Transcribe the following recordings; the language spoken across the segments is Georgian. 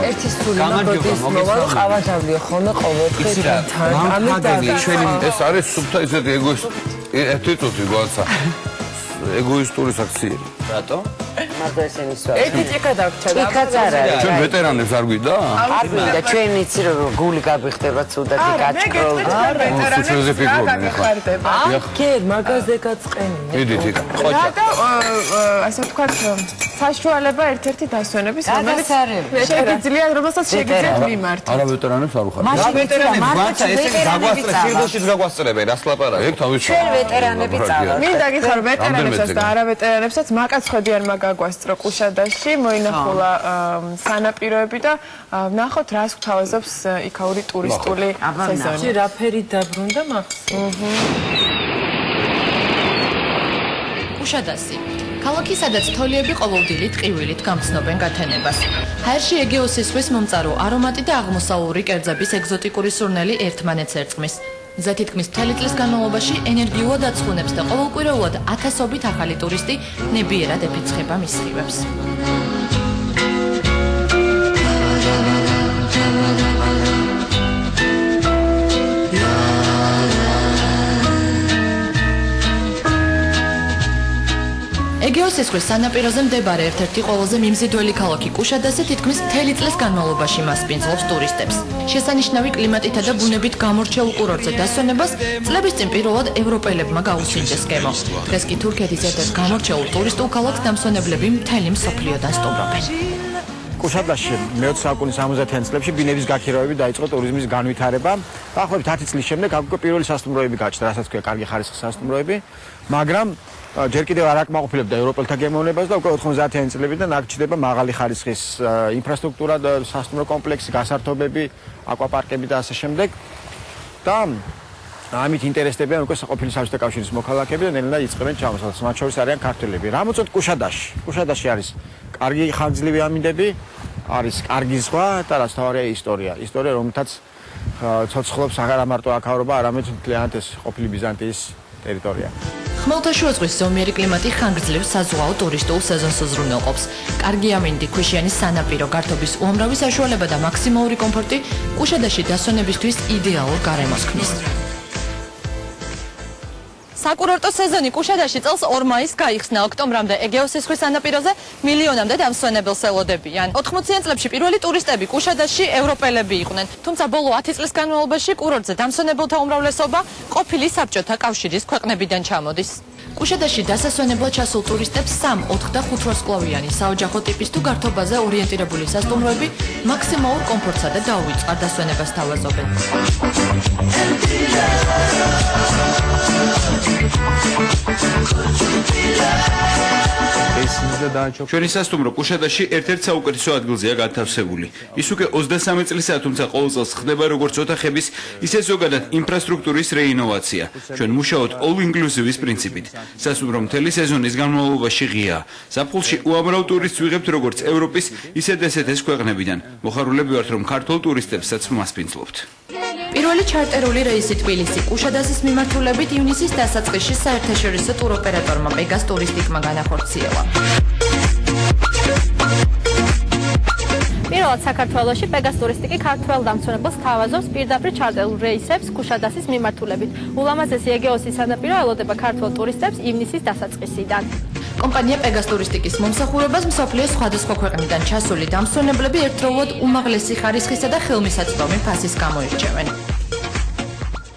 ერთი სული მაგოდის მოვალ ყავაჟავლიო ხოლმე ყოველდღე თან. ამიტომ ჩვენი ეს არის სუფთა ისეთი ერთი წუთი გვაცა. ეგოისტური საქციელი. რატო? მარტო ესენი სვა. ერთი ჭიქა დაგჭა. ჭიქაც არ არის. ჩვენ ვეტერანებს არ გვიდა? არ გვიდა, ჩვენ იცი რომ გული გაგვიხდება ცუდად იკაჭკროლ. კერ მაგაზე გაწყენია. მიდით იქ. რატო ასე ვთქვათ საშუალება ერთ-ერთი დასვენების რომელიც შეგიძლიათ რომელსაც შეგიძლიათ მიმართოთ. არა ვეტერანებს არ უხართ. რა ვეტერანებს გვაცა ესე გაგვასწრე სირდოშიც გაგვასწრებენ რას ლაპარაკობ? ეგ თავის ჩვენ ვეტერანები წავალთ. მინდა გითხრა ვეტერანებსაც და არავეტერანებსაც მაკაცხვედიანმა გაგვასწრო კუშადაში მოინახულა სანაპიროები და ვნახოთ რას გვთავაზობს იქაური ტურისტული სეზონი. რა ფერი დაბრუნდა მახსოვს? კუშადასი ქალაქი, სადაც თოლიები ყოველდღიურად ტყივილით გამცნობენ გათენებას. ჰაერში ეგეოსის ზღვის მომწარო არომატი და აღმოსავლური კერძების ეგზოტიკური სურნელი ერთმანეთს ერწყმის. მზე თითქმის მთელი წლის განმავლობაში ენერგიულად აცხუნებს და ყოველკვირეულად ათასობით ახალი ტურისტი ნებიერად ეფიცხება მის სხივებს. ეგეოსის ზღვის სანაპიროზე მდებარე ერთ-ერთი ყველაზე მიმზიდველი ქალაქი კუშადასი თითქმის მთელი წლის განმავლობაში მასპინძლობს ტურისტებს. შესანიშნავი კლიმატითა და ბუნებით გამორჩეულ კურორტზე დასვენებას წლების წინ პირველად ევროპელებმა გაუსინჯეს გემო. დღეს კი თურქეთის ერთ-ერთ გამორჩეულ ტურისტულ ქალაქს დამსვენებლები მთელი მსოფლიოდან სტუმრობენ. კუშადასში მე-20 საუკუნის 70-იან წლებში ბინების გაქირავებით დაიწყო ტურიზმის განვითარება. დაახლოებით 10 წლის შემდეგ აქ პირველი სასტუმროები გაჩნდა, რასაც ქვია კარგი ხარისხის სასტუმროები, მაგრამ ჯერ კიდევ არ აკმაყოფილებდა ევროპელთა გემოვნებას და უკვე 90-იანი წლებიდან აქ ჩნდება მაღალი ხარისხის ინფრასტრუქტურა და სასტუმრო კომპლექსი, გასართობები, აკვაპარკები და ასე შემდეგ. და ამით ინტერესდებიან უკვე ყოფილი საბჭოთა კავშირის მოქალაქეები და ნელ-ნელა იწყებენ ჩამოსვლას, მათ შორის არიან ქართველები. რა მოწოთ კუშადასში? კუშადასში არის კარგი ხანგრძლივი ამინდები, არის კარგი ზღვა და რაც თავარია ისტორია. ისტორია, რომელთაც ცოცხლობს არა მარტო აქაურობა, არამედ მთლიანად ეს ყოფილი ბიზანტიის ტერიტორია. ხმელთაშუა ზღვის ზომიერი კლიმატი ხანგრძლივ საზღვაო ტურისტულ სეზონს უზრუნველყოფს. კარგი ამინდი, ქვიშიანი სანაპირო, გართობის უამრავი საშუალება და მაქსიმალური კომფორტი კუშადასში დასვენებისთვის იდეალურ გარემოს ქმნის. საკურორტო სეზონი კუშადასში წელს 2 მაისს გაიხსნა. ოქტომბრამდე ეგეოსის ზღვის სანაპიროზე მილიონამდე დამსვენებელს ელოდებიან. 80-იან წლებში პირველი ტურისტები კუშადასში ევროპელები იყვნენ. თუმცა ბოლო 10 წლის განმავლობაში კურორტზე დამსვენებელთა უმრავლესობა ყოფილი საბჭოთა კავშირის ქვეყნებიდან ჩამოდის. კუშადასში დასასვენებლად ჩასულ ტურისტებს 3, 4 და 5 ვარსკვლავიანი საოჯახო ტიპის თუ გართობაზე ორიენტირებული სასტუმროები მაქსიმალურ კომფორტსა და დაუვიწყარ დასვენებას თავაზობენ. ჩვენი სასტუმრო კუშადასში ერთ-ერთ საუკეთესო ადგილზეა გათავსებული. ის უკვე 23 წლისაა, თუმცა ყოველ წელს ხდება როგორც ოთახების, ისე ზოგადად ინფრასტრუქტურის რეინოვაცია. ჩვენ მუშაობთ all-inclusive-ის პრინციპით. სასტუმრო მთელი სეზონის განმავლობაში ღიაა. ზაფხულში უამრავ ტურისტს ვიღებთ როგორც ევროპის, ისე ესეთ ქვეყნებიდან. მოხარულები ვართ, რომ ქართულ ტურისტებსაც მასპინძლობთ. პირველი ჩარტერული რეისი თბილისი კუშადასის მიმართულებით ივნისის დასაწყისში საერთაშორისო ტუროპერატორმა პეგას ტურისტიკმა განახორციელა. პირველად საქართველოში პეგას ტურისტიკი ქართველ დამცველებს თავაზობს პირდაპირ ჩარტერულ რეისებს კუშადასის მიმართულებით. ულამაზესი ეგეოსის სანაპირო ელოდება ქართველ ტურისტებს ივნისის დასაწყისიდან. კომპანია პეგას ტურისტიკის მომსახურებას მსოფლიოს სხვადასხვა ქვეყნიდან ჩასული დამსვენებლები ერთდროულად უმაღლესი ხარისხისა და ხელმისაწვდომი ფასის გამოირჩევენ.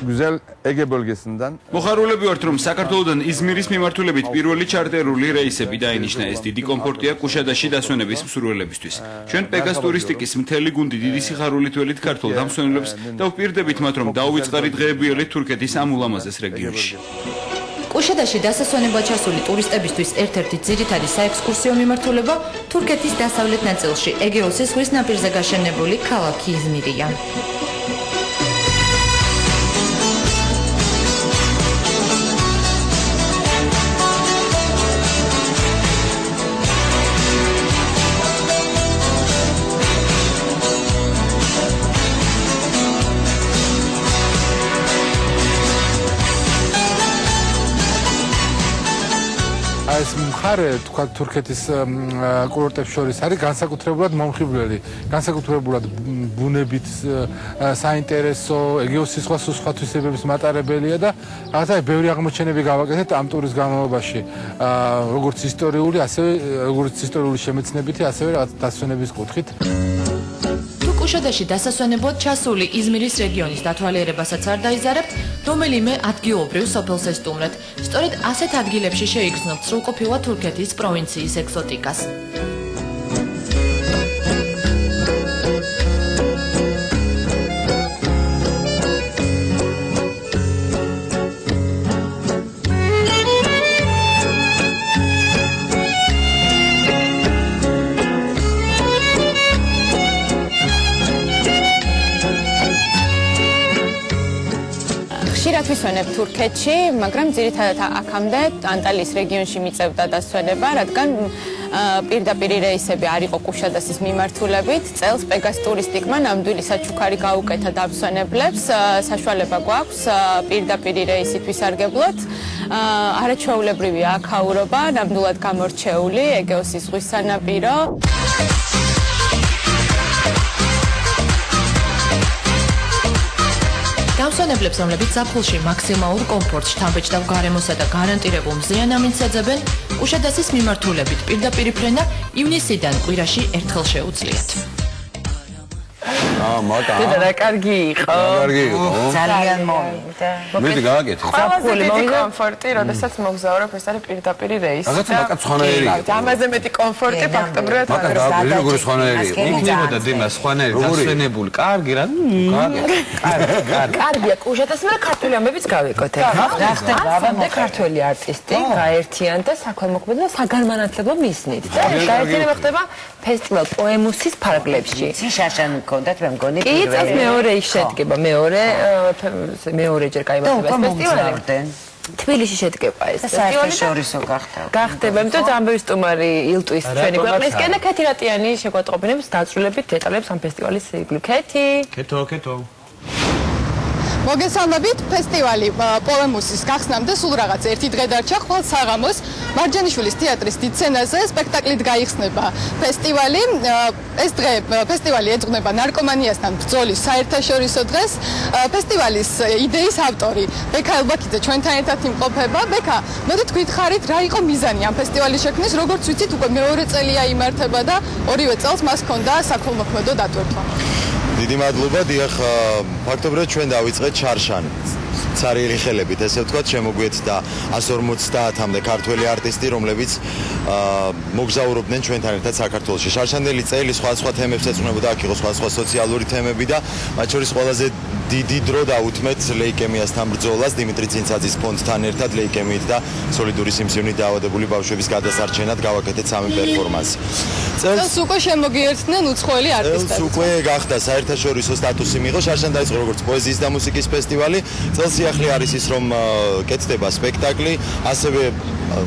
Güzel Ege bölgesinden. მოხარულები ვართ, რომ საქართველოდან იზმირის მიმართულებით პირველი ჩარტერული რეისები დაინიშნა. ეს დიდი კომფორტია კუშადასში დასვენების მსურველებისთვის. ჩვენ პეგას ტურისტიკის მთელი გუნდი დიდი სიხარულით ველით ქართულ დამსვენებლებს და ვპირდებით მათ, რომ დაუვიწყარი დღეები ელით თურქეთის ამ ულამაზეს რეგიონში. კუშადასში დასასვენებლად ჩასული ტურისტებისთვის ერთ-ერთი ძირითადი საექსკურსიო მიმართულება თურქეთის დასავლეთ ნაწილში ეგეოსის ზღვის ნაპირზე გაშენებული ქალაქი იზმირია. ეს მხარე მხარე თქვა თურქეთის კურორტებს შორის არის განსაკუთრებულად მომხიბვლელი, განსაკუთრებულად ბუნებით საინტერესო, ეგეოსის სხვა თვისებების მატარებელია და რაღაცა ბევრი აღმოჩენები გავაკეთეთ ამ ტურის განმავლობაში. როგორც ისტორიული, ასევე როგორც ისტორიული შემეცნებითი, ასევე რაღაც დასვენების კუთხით. კუშადაში დასასვენებლად ჩასული იზმირის რეგიონის დათვალიერებასაც არ დაიზარებთ, რომელიმე ადგილობრივ სოფელს ესტუმრეთ. სწორედ ასეთ ადგილებში შეიგრძნობთ სრულყოფილად თურქეთის პროვინციის ეგზოტიკას. ხშირად ვისვენებ თურქეთში, მაგრამ ძირითადად აქამდე ანტალიის რეგიონში მიწევდა დასვენება, რადგან პირდაპირ რეისები არ იყო კუშადასის მიმართულებით. წელს პეგას ტურისტიკმა ნამდვილი საჩუქარი გაუკეთა დამსვენებლებს. საშუალება გვაქვს პირდაპირ რეისით ვისარგებლოთ. არაჩვეულებრივია აქაურობა, ნამდვილად გამორჩეული ეგეოსის ზღვის სანაპირო. დამსვენებლებს, რომლებიც ზაფხულში მაქსიმალურ კომფორტს, შთამბეჭდავ გარემოსა და გარანტირებულ მზიან-ამინდს ეძებენ, კუშადასის მიმართულებით პირდაპირ ფრენა ივნისიდან კვირაში ერთხელ შეუძლიათ. დედა რა კარგი იყო. ძალიან მომიტა. მეტი გააკეთე. ყველაზე დიდი კომფორტი, როდესაც მოგზაურობ, ეს არის პირდაპირ რეისი. რაღაცა მაკაც ხვანაერი იყო. ამაზე მეტი კომფორტი ფაქტობრივად არ არის. მაკაც როგორი ხვანაერი იყო. იქნებოდა დიმა სხვანაირი დასვენებული. კარგი რა. კარგია კუშადას, მაგრამ ქართული ამბებიც გავიკეთე. რა ხდება? აბა ქართველი არტისტი გაერთიანდა საქველმოქმედო საგანმანათლებლო მიზნით. და გაერთიანება ხდება ფესტივალ პოემუსის ფარგლებში. შაშანი მქონდათ მე მგონი კი, წელს მეორე ის შედგება, მეორეჯერ გაიმართება ეს ფესტივალი. თბილისში შედგება ეს ფესტივალი. საერთაშორისო გახდა. გახდება, იმიტომ რომ ამბების სტუმარი ილტვის ჩვენი ქვეყნისკენ და ქეთი რატიანი შეგვატყობინებს დაწვრილებით დეტალებს ამ ფესტივალის იგლუ. ქეთი. ქეთო. მოგესალმებით, ფესტივალი პოემუსის გახსნამდე სულ რაღაც ერთი დღე დარჩა. ხვალ საღამოს მარჯანიშვილის თეატრის დიდ სცენაზე სპექტაკლით გაიხსნება ფესტივალი. ეს დღე ფესტივალი ეძღვნება ნარკომანიასთან ბრძოლის საერთაშორისო დღეს. ფესტივალის იდეის ავტორი ბექა ელბაქიძე ჩვენთან ერთად იმყოფება. ბექა, მოდით გითხარით, რა იყო მიზანი ამ ფესტივალის შექმნის? როგორც ვიცით, უკვე მეორე წელია იმართება და ორივე წელს მას ჰქონდა საქველმოქმედო დატვირთვა. დიდი მადლობა, დიახ, ფაქტობრივად ჩვენ დავიწყეთ ჩარშან. ცარიელი ხელებით, ესე ვთქვათ, შემოგვიეცდა 150-მდე ქართველი არტისტი, რომლებიც მოგზაურობდნენ ჩვენთან ერთად საქართველოში. შარშანდელი წელი სხვა თემებს ეძღვნებოდა, აქ იყო სხვა სოციალური თემები და მათ შორის ყველაზე დიდი დრო დაუთმეთ ლეიკემიასთან ბრძოლას, დიმიტრი წინცაძის ფონდთან ერთად ლეიკემიით და სოლიდური სიმსივნით დაავადებული ბავშვების გადასარჩენად გავაკეთეთ სამი პერფორმანსი. წელს უკვე შემოგიერთდნენ უცხოელი არტისტები. წელს უკვე გახდა საერთაშორისო სტატუსი მიიღო, შარშან დაიწყო როგორც პოეზიის და მუსიკის ფესტივალი. წელს სიახლე არის ის, რომ კეთდება სპექტაკლი, ასევე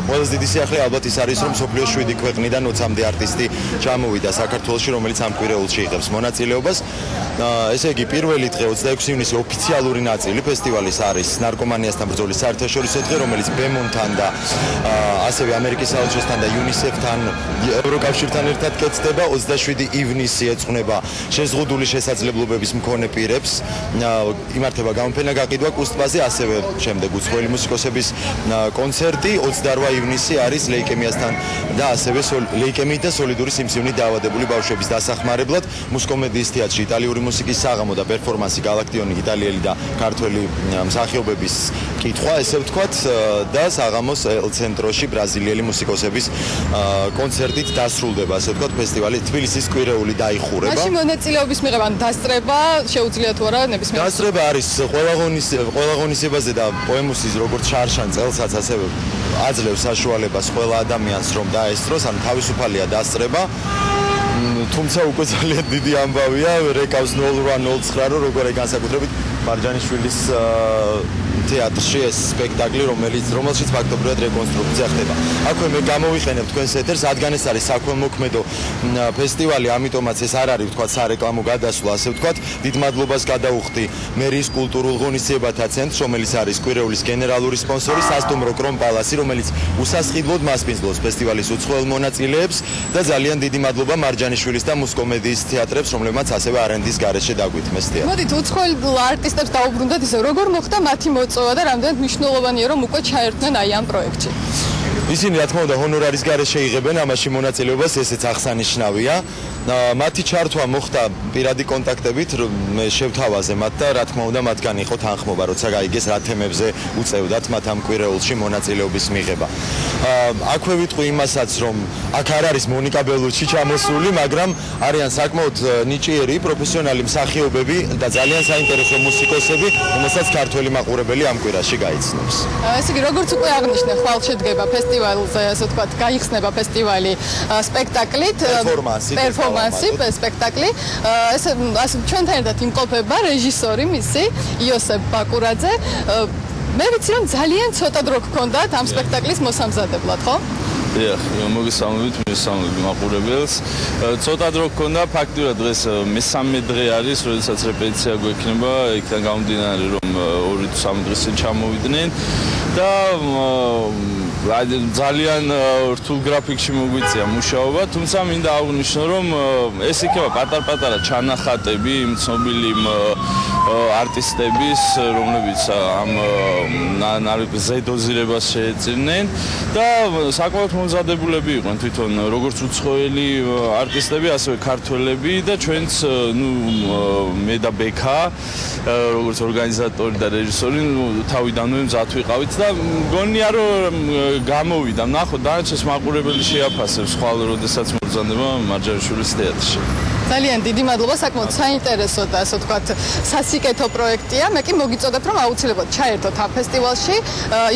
ყველაზე დიდი სიახლე ალბათ ის არის, რომ მსოფლიოს 7 ქვეყნიდან 20-მდე არტისტი ჩამოვიდა საქართველოში, რომელიც ამ კვირეულში იღებს მონაწილეობას. ესე იგი, პირველი დღე 26 ივნისი ოფიციალური ნაწილი ფესტივალის არის ნარკომანიასთან ბრძოლის საერთაშორისო დღე, რომელიც ბემონთან და ასევე ამერიკის საელჩოსთან და UNICEF-თან, ევროკავშირთან ერთად კეთდება. 27 ივნისი ეძღვნება შეზღუდული შესაძლებლობების მქონე პირებს. იმართება გამოფენა გაყიდვა კუსტბაზე, ასევე შემდეგ უცხოელი მუსიკოსების კონცერტი. 28 ივნისი არის ლეიკემიასთან და ასევე ლეიკემიით და სოლიდური სიმსივნით დაავადებული ბავშვების დასახმარებლად. მუსკომედიის თეატრში იტალიური მუსიკის საღამო და პერფორმანსი გალაქტიონი, იტალიელი და ქართველი მსახიობების კითხვა, ესე ვთქვათ, და საღამოს ელ-ცენტროში ბრაზილიელი მუსიკოსების კონცერტით დასრულდება, ასე ვთქვათ, ფესტივალი. თბილისის კვირეული დაიხურება. მაშინ მონაწილეობის მიღება დასწრება შეუძლია თუ არა ნებისმიერ დასწრება არის ყველა ღონისძიებაზე და პოემუსის როგორც შარშან წელსაც ასევე აძლევს საშუალებას ყველა ადამიანს რომ დაესწროს, ან თავისუფალია დასწრება. თუმცა უკვე ძალიან დიდი ამბავია, რეკავს 0809 რო როგორი განსაკუთრებით მარჯანიშვილის თეატრში ეს სპექტაკლი, რომელშიც ფაქტობრივად რეკონსტრუქცია ხდება. აქვე მე გამოვიყენებ თქვენს ეთერს, რადგან ეს არის საქველმოქმედო ფესტივალი, ამიტომაც ეს არ არის ვთქვათ სარეკლამო გადასვლა, ასე ვთქვათ. დიდ მადლობას გადაუხდი მერიის კულტურულ ღონისძიებათა ცენტრს, რომელიც არის კვირეულის გენერალური სპონსორი, სასტუმრო კრომ პალასი, რომელიც უსასყიდლოდ მასპინძლობს ფესტივალის უცხოელ მონაწილეებს და ძალიან დიდი მადლობა მარჯანიშვილის და მუსკომედიის თეატრებს, რომლებმაც ასევე არენდის გარეშე დაგვითმეს თეატრი. მოდით უცხოელ არტისტებს დაუბრუნდეთ ისე, როგორ მოხდა მათი მოწვევა და რამდენად მნიშვნელოვანია რომ უკვე ჩაერთნენ აი ამ პროექტში. ისინი რა თქმა უნდა ჰონორარის გარეშე იღებენ ამაში მონაწილეობას, ესეც აღსანიშნავია. მათი ჩართვა მოხდა პირადი კონტაქტებით, მე შევთავაზე მათ და რა თქმა უნდა მათგან იყო თანხმობა, როცა გაიგეს რა თემებზე უწევდათ მათ ამ კვირეულში მონაწილეობის მიღება. აქვე ვიტყვი იმასაც, რომ აქ არ არის მონიკა ბელუჩი ჩამოსული, მაგრამ არიან საკმაოდ ნიჭიერი, პროფესიონალი მსახიობები და ძალიან საინტერესო მუსიკოსები, რომელსაც ქართველი მაყურებელი ამ კვირაში გაიცნობს. ესე იგი, როგორც უკვე აღნიშნე, ხვალ შედგება ფესტივალზე, ასე ვთქვათ, გაიხსნება ფესტივალი სპექტაკლით, პერფორმანსი, სპექტაკლი. ესე ჩვენთან ერთად იმყოფება რეჟისორი მისი, იოსებ ბაკურაძე. მე ვიცი, რომ ძალიან ცოტა დრო გქონდათ ამ სპექტაკლის მოსამზადებლად, ხო? დიახ, მოგესალმებით მაყურებელს. ცოტა დრო გქონდა, ფაქტიურად დღეს მესამე დღე არის, როდესაც რეპეტიცია გვექნება, იქიდან გამომდინარე, რომ 2-3 დღეს ჩამოვიდნენ და ძალიან რთულ გრაფიკში მოგვიწია მუშაობა, თუმცა მინდა აღვნიშნო, რომ ეს იქნება პატარ-პატარა ჩანახატები იმ ცნობილი არტისტების, რომლებიც ამ ზედოზირებას შეეწირნენ და საკმაოდ მომზადებულები იყვნენ თვითონ როგორც უცხოელი არტისტები, ასევე ქართველები და ჩვენც მე და ბექა როგორც ორგანიზატორი და რეჟისორი თავიდანვე მზად ვიყავით და მგონია რომ გამოვიდა, ნახოთ დანარჩენს მაყურებელი შეაფასებს ხვალ როდესაც მოგზადება მარჯანიშვილის თეატრში. ძალიან დიდი მადლობა, საკმაოდ საინტერესო და ასე ვთქვათ, სასიკეთო პროექტია. მე კი მოგიწოდებ, რომ აუცილებლად ჩაერთოთ ამ ფესტივალში.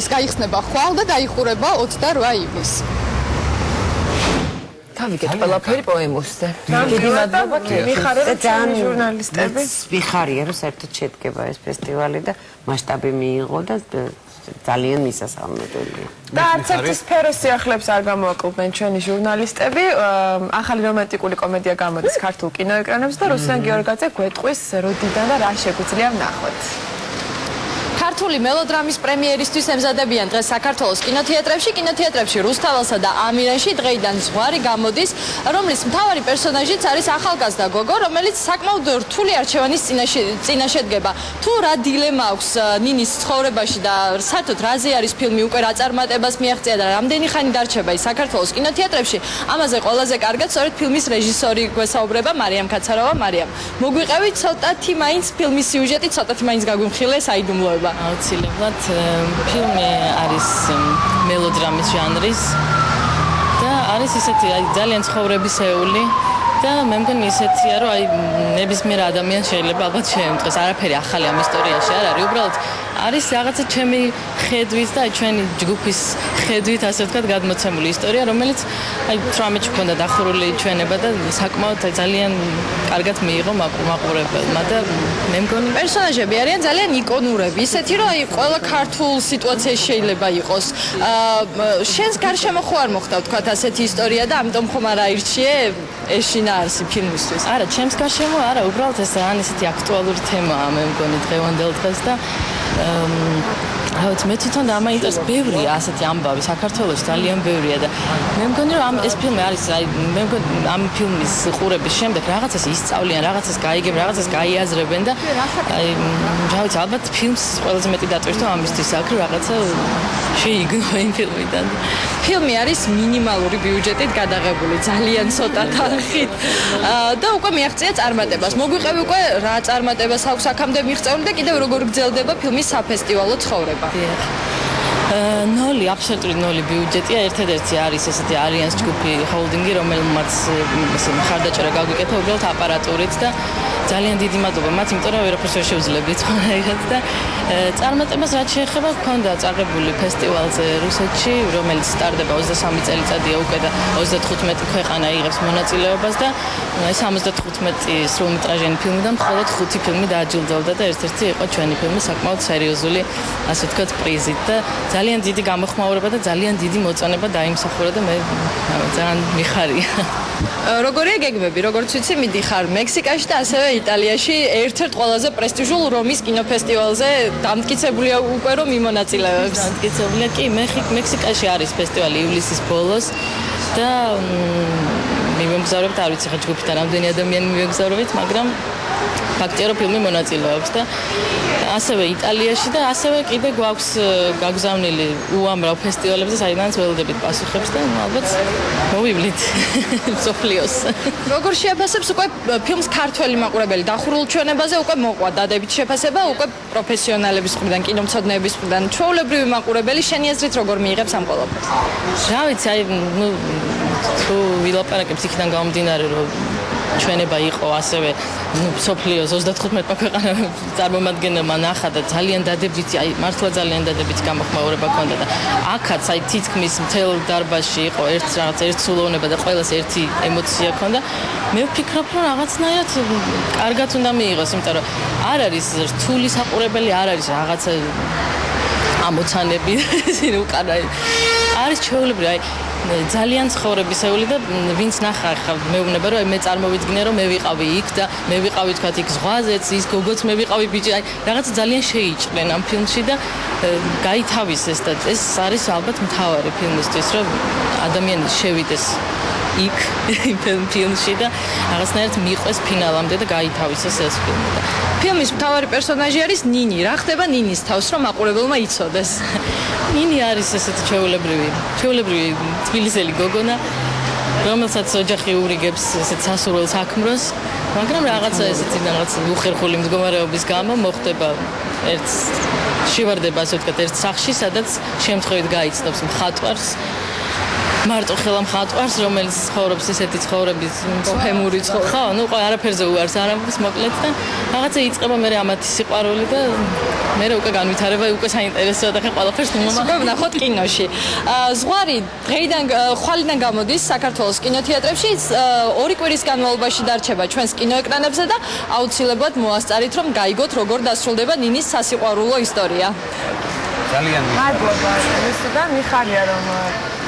ის გაიხსნება ხვალ და დაიხურება 28 ივნისს. თავიგეთ ყველაფერი პოემუსზე. დიდი მადლობა მიხარებთ ჩვენი ჟურნალისტები. ვიხარია რომ საერთოდ შედგება ეს ფესტივალი და მასშტაბი მიიღო და ძალიან მისასალმებელია. და არც ერთი სფეროს სიახლეებს არ გამოაკლდნენ ჩვენი ჟურნალისტები. ახალი რომანტიკული კომედია გამოდის ქართულ კინოეკრანებზე და რუსლან გიორგაძე გვეტყვის როდიდან და რა შეგვიძლია ვნახოთ. ქართული მელოდრამის პრემიერისთვის ემზადებიან დღეს საქართველოს კინოთეატრებში რუსთაველსა და ამირანში დღეიდან ზღვარი გამოდის, რომლის მთავარი პერსონაჟიც არის ახალგაზრდა გოგო, რომელიც საკმაოდ რთული არჩევანის წინა შედგება. თუ რა დილემა აქვს ნინის ცხოვრებაში და საერთოდ რაზე არის ფილმი, უკვე რა წარმატებას მიაღწია და რამდენი ხანი დარჩება ის საქართველოს კინოთეატრებში, ამაზე ყველაზე კარგად სწორედ ფილმის რეჟისორი გვესაუბრება მარიამ კაცაროვა. მარიამ, მოგვიყევი ცოტათი მაინც ფილმის სიუჟეტი, ცოტათი მაინც გაგვიმხილე საიდუმლოება. აუცილებლად ფილმი არის მელოდრამის ჟანრის და არის ისეთი ძალიან ცხოვრებისეული და მე მგონი ისეთია რომ ნებისმიერ ადამიანს შეიძლება ალბათ შეემტყეს, არაფერი ახალი ამ ისტორიაში არ არის, უბრალოდ არის რაღაცა ჩემი ხედვით და ჩვენი ჯგუფის ხედვით ასე ვთქვათ გადმოცემული ისტორია, რომელიც 18-ში მქონდა დახურული ჩვენება და საკმაოდ ძალიან კარგად მიიღო მაყურებელმა და მე მგონი პერსონაჟები არიან ძალიან იკონურები, ისეთი რომ ყველა ქართულ სიტუაციაში შეიძლება იყოს. შენს გარშემო ხო არ მოხდა ვთქვათ ასეთი ისტორია და ამიტომ ხომ არ აირჩიე ეშინა არსი ფილმისთვის? არა, ჩემს გარშემო არა, უბრალოდ ეს ძალიან ისეთი აქტუალური თემაა მე მგონი დღევანდელ დღეს და მე თვითონ დამაინტერესდა ბევრი ასეთი ამბავი საქართველოში ძალიან ბევრია და მე მგონი რომ ეს ფილმი არის მე მგონი ამ ფილმის ყურების შემდეგ რაღაცას ისწავლიან, რაღაცას გაიგებენ, რაღაცას გაიაზრებენ და რა ვიცი, ალბათ ფილმს ყველაზე მეტი დატვირთო ამისთვის აქ რაღაცა შეიგნო იმ ფილმიდან. ფილმი არის მინიმალური ბიუჯეტით გადაღებული, ძალიან ცოტა თანხით და უკვე მიაღწია წარმატებას. მოგვიყევი უკვე რა წარმატებას აქვს აქამდე მიღწეული და კიდევ როგორ გრძელდება ფილმის საფესტივალო ცხოვრება. ნოლი, აბსოლუტური ნოლი ბიუჯეტია. ერთადერთი არის ესეთი ალიანს ჯგუფი ჰოლდინგი, რომელმაც მხარდაჭერა გაგვიკეთა უბრალოდ აპარატურით და ძალიან დიდი მადლობა მათ, იმიტომ რომ ვერაფერს ვერ შევძლებდით ხონერად და წარმატებას რაც შეეხება გქონდა წარგებული ფესტივალზე რუსეთში, რომელიც სტარდება 23 წელიწადია უკვე და 35 ქვეყანა იღებს მონაწილეობას და ეს 75 სრულმეტრაჟიანი ფილმიდან მხოლოდ 5 ფილმი დააჯილდოვდა და ერთ-ერთი იყო ჩვენი ფილმი საკმაოდ სერიოზული, ასე ვთქვათ, პრიზით და ძალიან დიდი გამოხმაურება და ძალიან დიდი მოწონება დაიმსახურა და მე ძალიან მიხარია. როგორია გეგმები? როგორც ვიცი, მიდიხარ მექსიკაში და ასევე იტალიაში ერთ-ერთ ყველაზე პრესტიჟულ რომის კინოფესტივალზე დამტკიცებულია უკვე რომ მიმონაწილეებს. დამტკიცებულია კი, მექსიკაში არის ფესტივალი ივლისის ბოლოს და მიმოგზავრებთ, არ ვიცი ხა ჯგუფიდან რამდენი ადამიანი მიმოგზავრებით, მაგრამ ფაქტია რომ ფილმი მონაწილეობს და ასევე იტალიაში და ასევე კიდე გვაქვს გაგზავნილი უამრავ ფესტივალებზე, საიდანაც ველოდებით პასუხებს და ალბათ მოვივლით მსოფლიოს. როგორ შეაფასებს უკვე ფილმს ქართველი მაყურებელი? დახურულ ჩვენებაზე უკვე მოყვა დადებით შეფასება უკვე პროფესიონალების მხრიდან, კინომცოდნეების მხრიდან. ჩვეულებრივი მაყურებელი შენი აზრით როგორ მიიღებს ამ ყველაფერს? რა ვიცი, აი თუ ვილაპარაკებს იქიდან გამომდინარე რომ ჩვენება იყო ასევე სოფლიოს 35 ქვეყანა წარმომადგენელმა ნახა და ძალიან დადებითი, აი მართლა ძალიან დადებითი გამოხმაურება ჰქონდა და აქაც აი თითქმის მთელ დარბაზში იყო ერთ სულოვნება და ყველას ერთი ემოცია ჰქონდა. მე ვფიქრობ რომ რაღაცნაირად კარგად უნდა მიიღოს, იმიტომ რომ არ არის რთული საყურებელი, არ არის რაღაცა ამოცანები, ისინი უკანა არის ჩვეულებრივი, აი ძალიან ცხოვრებისეული და ვინც ნახა ხა მეუბნება რომ მე წარმოვიდგინე რომ მე ვიყავი იქ და მე ვიყავი თქვა იქ ზღვაზეც ის გოგოც მე ვიყავი ბიჭი აი რაღაცა ძალიან შეიჭრნენ ამ ფილმში და გაითავისეს და ეს არის ალბათ მთავარი ფილმისთვის რომ ადამიანი შევიდეს იქ ფილმში და რაღაცნაირად მიყვეს ფინალამდე და გაითავისეს ეს ფილმი და ფილმის მთავარი პერსონაჟი არის ნინი. რა ხდება ნინის თავს რომ მაყურებელმა იცოდეს? ნინი არის ესეთი ჩვეულებრივი თბილისელი გოგონა, რომელსაც ოჯახი ურიგებს ესეთ სასურველ საქმროს, მაგრამ რაღაცა ესეთი რაღაც უხერხული მდგომარეობის გამო მოხდება ერთ შევარდება, ასე ვთქვათ, ერთ სახლში, სადაც შემთხვევით გაიცნობს მხატვარს. მარტო ხელა მხატვარს, რომელიც ცხოვრობს ესეთი ცხოვრების ბოჰემური ცხოვრება. ხო, ნუ არაფერზე უარს არ ამბობს მოკლედ და რაღაცა იწყება მე ამათი სიყვარული და მე უკვე განვითარება, უკვე საინტერესოა და ხე ყველაფერს უნდა ვნახოთ კინოში. ზღვარი დღეიდან ხვალიდან გამოდის საქართველოს კინოთეატრებში, 2 კვირის განმავლობაში დარჩება ჩვენს კინოეკრანებზე და აუცილებლად მოასწარით რომ გაიგოთ როგორ დასრულდება ნინის სასიყვარულო ისტორია. ძალიან მადლობა ისედან მიხარია რომ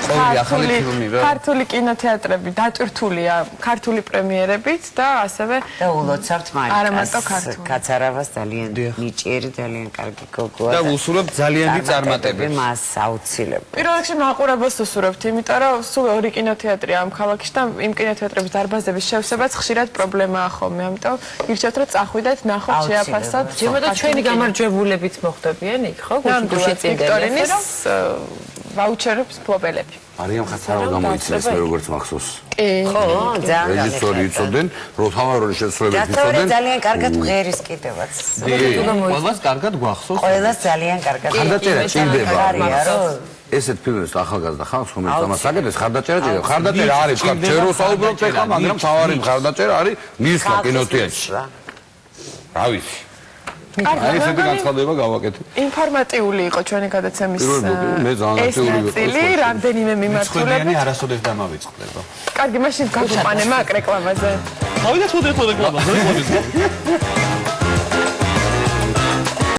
ქართული კინოთეატრები დატვირთულია ქართული პრემიერებით და ასევე და ულოცავთ მარიკას კაცარავას ძალიან ნიჭიერი ძალიან კარგი გოგოა და უსურვებთ ძალიან დიდ წარმატებებს მას აუცილებლად პირველ რიგში მაყურებელს უსურვებთ იმიტომ რომ სულ 2 კინოთეატრია ამ ქალაქში და იმ კინოთეატრების დარბაზების შევსებაც ხშირად პრობლემაა ხოლმე ამიტომ გირჩევთ რომ წახვიდეთ ნახოთ შეაფასოთ შემოდა ჩვენი გამარჯვებულებით მოხდებიან იქ ხო ვიქტორინის ვაუჩერებს ფლობელები. არიან ხაცარავა გამოიწეს მე როგორც მახსოვს. ხო, ძალიან. რეჟისორი იცოდნენ, როთავარონის შესრულებით იცოდნენ. ძალიან კარგად მღერის კიდევაც. ყველას კარგად გვახსოვს. ყველას ძალიან კარგად. ხარდაჭერა ჭირდება. ესეთ ფილმებს ახალგაზრდა ხალხს რომელიც ამას აკეთებს ხარდაჭერა ჭირდება. ხარდაჭერა არის თქვა ჯერო საუბრობთ ეხლა, მაგრამ თავარი ხარდაჭერა არის მისლა კინოთეატრში. რა ვიცი. აი ესეთი განცხადება გავაკეთე. ინფორმატიული იყო ჩვენი გადაცემის მე ძალიან აქტიური ვიყო. რამდენიმე მიმართულებით. ცოდიანი არასოდეს დამავიწყდება. კარგი, მაშინ გაგვიყვანე მაგ რეკლამაზე. ავიდეთ მოდი რეკლამაზე.